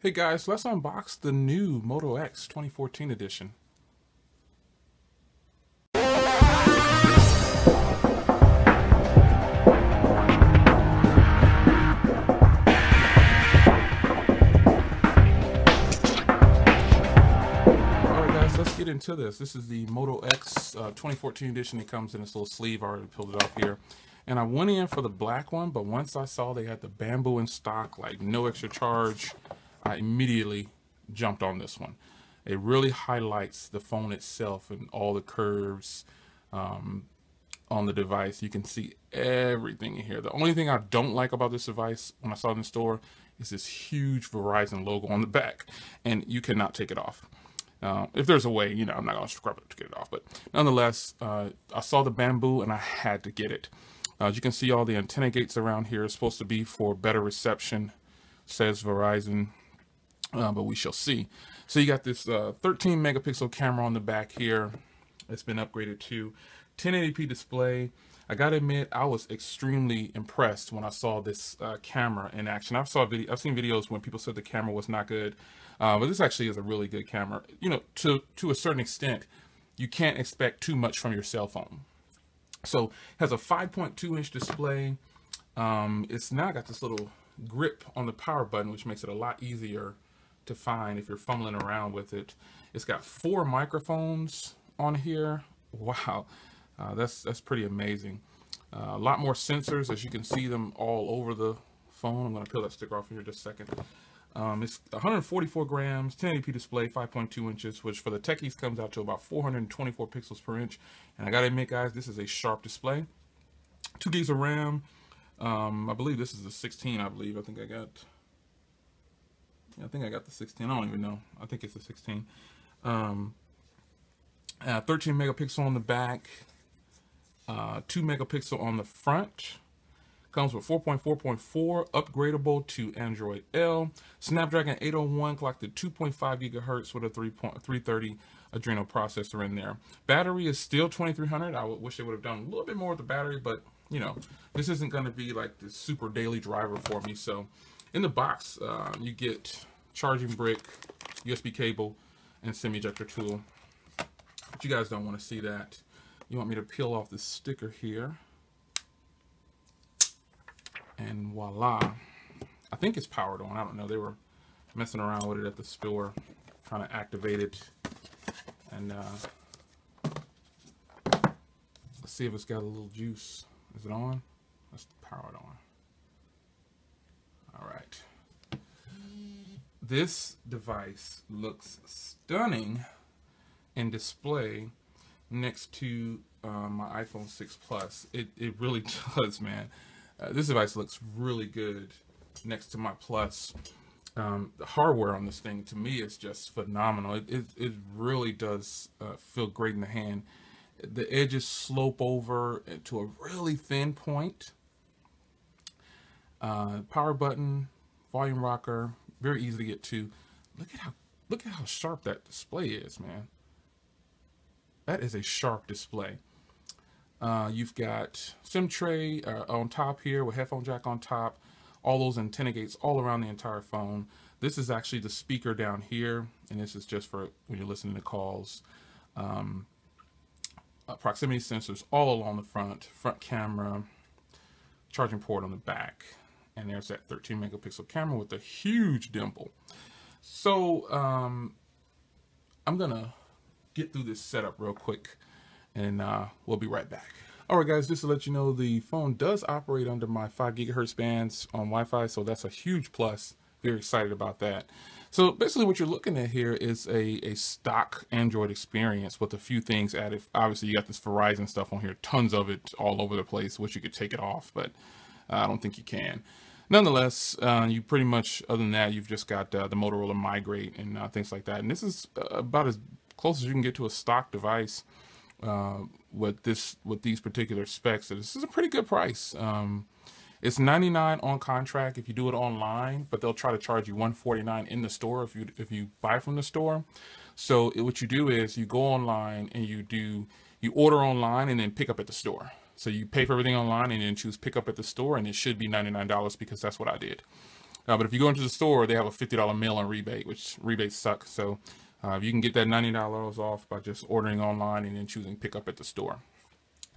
Hey guys, let's unbox the new Moto X 2014 edition. Alright guys, let's get into this. This is the Moto X 2014 edition. It comes in this little sleeve. I already peeled it off here. And I went in for the black one, but once I saw they had the bamboo in stock, like no extra charge, I immediately jumped on this one. It really highlights the phone itself and all the curves on the device. You can see everything in here. The only thing I don't like about this device when I saw it in the store is this huge Verizon logo on the back, and you cannot take it off. If there's a way, you know, I'm not going to scrub it to get it off, but nonetheless, I saw the bamboo and I had to get it. As you can see, all the antenna gates around here are supposed to be for better reception, says Verizon, but we shall see. So you got this 13 megapixel camera on the back here. It's been upgraded to 1080p display. I gotta admit, I was extremely impressed when I saw this camera in action. I've seen videos when people said the camera was not good, but this actually is a really good camera. You know, to a certain extent, you can't expect too much from your cell phone. So it has a 5.2 inch display. It's now got this little grip on the power button, which makes it a lot easier to find if you're fumbling around with it. It's got 4 microphones on here. Wow, that's pretty amazing. A lot more sensors, as you can see them all over the phone. I'm going to peel that sticker off here in just a second. It's 144 grams, 1080p display, 5.2 inches, which for the techies comes out to about 424 pixels per inch. And I gotta admit, guys, this is a sharp display. 2 gigs of RAM. I believe this is the 16. I think I got the 16. I don't even know. I think it's the 16. 13 megapixel on the back, 2 megapixel on the front. Comes with 4.4.4, upgradable to Android L. Snapdragon 801 clocked at 2.5 gigahertz with a 330 Adreno processor in there. Battery is still 2300. I wish they would have done a little bit more with the battery, but you know, this isn't going to be like the super daily driver for me. So in the box, you get charging brick, USB cable, and SIM ejector tool. But you guys don't want to see that. You want me to peel off this sticker here. And voila, I think it's powered on. I don't know. They were messing around with it at the store, trying to activate it. And let's see if it's got a little juice. Is it on? Let's power it on. All right. This device looks stunning in display next to my iPhone 6 Plus. It really does, man. This device looks really good next to my Plus. The hardware on this thing, to me, is just phenomenal. It really does feel great in the hand. The edges slope over to a really thin point. Power button, volume rocker, very easy to get to. Look at how sharp that display is, man. That is a sharp display. You've got SIM tray on top here with headphone jack on top, all those antenna gates all around the entire phone. This is actually the speaker down here, and this is just for when you're listening to calls. Proximity sensors all along the front camera, charging port on the back, and there's that 13 megapixel camera with a huge dimple. So I'm gonna get through this setup real quick, and we'll be right back. All right, guys, just to let you know, the phone does operate under my 5 gigahertz bands on Wi-Fi, so that's a huge plus. Very excited about that. So basically what you're looking at here is a stock Android experience with a few things added. Obviously, you got this Verizon stuff on here, tons of it all over the place. Wish you could take it off, but I don't think you can. Nonetheless, you pretty much, other than that, you've just got the Motorola Migrate and things like that. And this is about as close as you can get to a stock device with these particular specs. So this is a pretty good price. It's $99 on contract if you do it online, but they'll try to charge you $149 in the store if you buy from the store. So what you do is you go online and you order online and then pick up at the store. So you pay for everything online and then choose pick up at the store, and it should be $99 because that's what I did. But if you go into the store, they have a $50 mail-in rebate, which rebates suck. So you can get that $90 off by just ordering online and then choosing pick up at the store.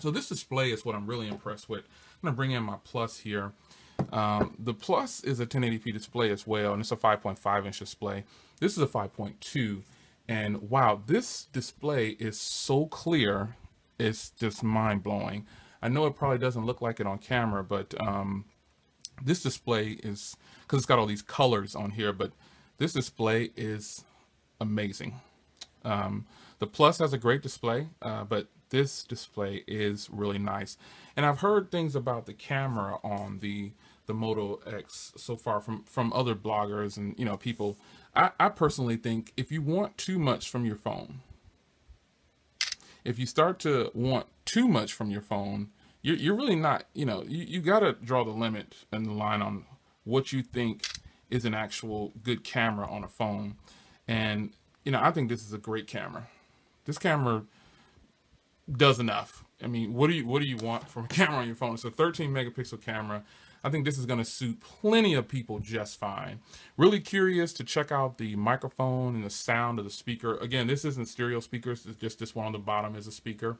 So this display is what I'm really impressed with. I'm going to bring in my Plus here. The Plus is a 1080p display as well, and it's a 5.5-inch display. This is a 5.2, and wow, this display is so clear, it's just mind-blowing. I know it probably doesn't look like it on camera, but this display is, because it's got all these colors on here, but this display is amazing. The Plus has a great display, but this display is really nice. And I've heard things about the camera on the Moto X so far from other bloggers and people. I personally think if you want too much from your phone, if you start to want too much from your phone, you're really not, you got to draw the limit and the line on what you think is an actual good camera on a phone. And I think this is a great camera. This camera does enough. I mean, what do you want from a camera on your phone? It's a 13 megapixel camera. I think this is going to suit plenty of people just fine. Really curious to check out the microphone and the sound of the speaker. Again, this isn't stereo speakers. It's just this one on the bottom is a speaker.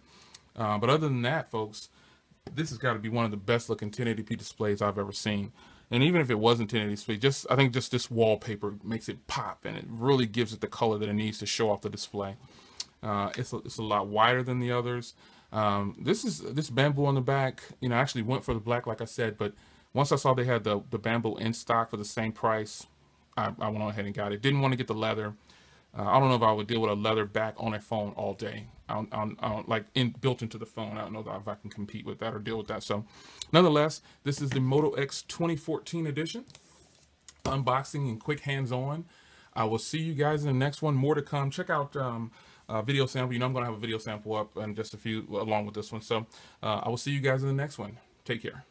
But other than that, folks, this has got to be one of the best looking 1080p displays I've ever seen. And even if it wasn't 1080p, I think just this wallpaper makes it pop, and it really gives it the color that it needs to show off the display. It's a lot wider than the others. This bamboo on the back, I actually went for the black, like I said, but once I saw they had the bamboo in stock for the same price, I went on ahead and got it. Didn't want to get the leather. I don't know if I would deal with a leather back on a phone all day. Like built into the phone. I don't know if I can compete with that or deal with that. So, nonetheless, this is the Moto X 2014 edition. Unboxing and quick hands-on. I will see you guys in the next one. More to come. Check out video sample. I'm going to have a video sample up in just a few along with this one. So, I will see you guys in the next one. Take care.